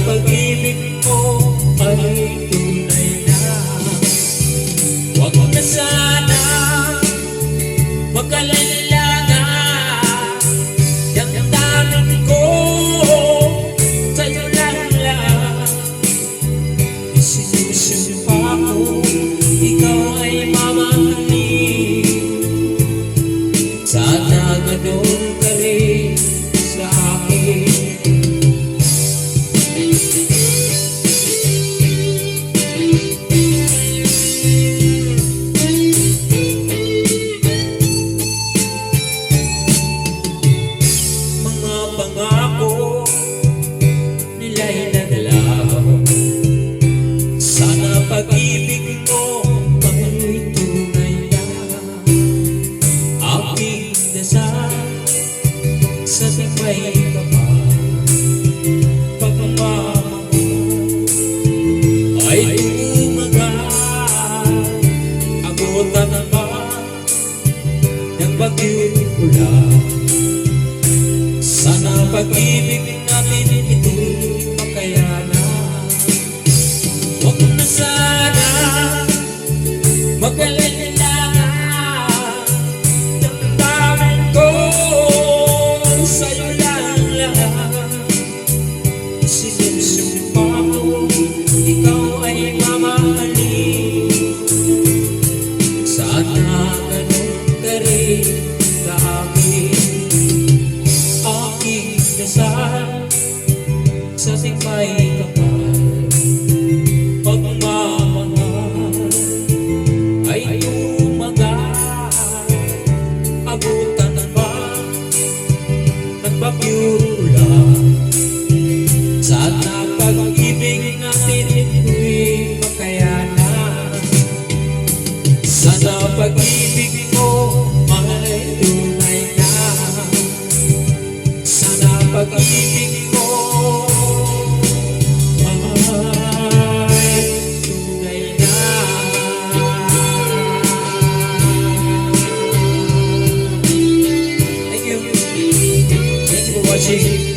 pag-ibig mo ay tunay na. Huwag na sana mag-alalaga, damdamin ko sa'yo lang. Isinusumpa ko ikaw ay mamahalin. Sana ganun ka rin sa akin. Mga pangako nila'y nagalaw. Sana pag-ibig mo ay tunay na. Aking dasal sa may kapal, pagmamahal ay tumagal. Agutan naman ng bagyong ulan. Sana pag-ibig natin ito'y makayanan. Huwag na sana mag-alala, damdamin ko sa'yo lang. Sinusumpa ko ikaw ay mamahalin. Sana ganun ka rin sa akin. Aking dasal sa may kapal, pagmamahal ay tumagal. Abutan naman ng bagyong ulan. Sana pag-ibig natin ito'y makayanan. Sana pag-ibig mo ay tunay na. Sana pag-ibig mo ay tunay na. Thank you. Thank you for watching.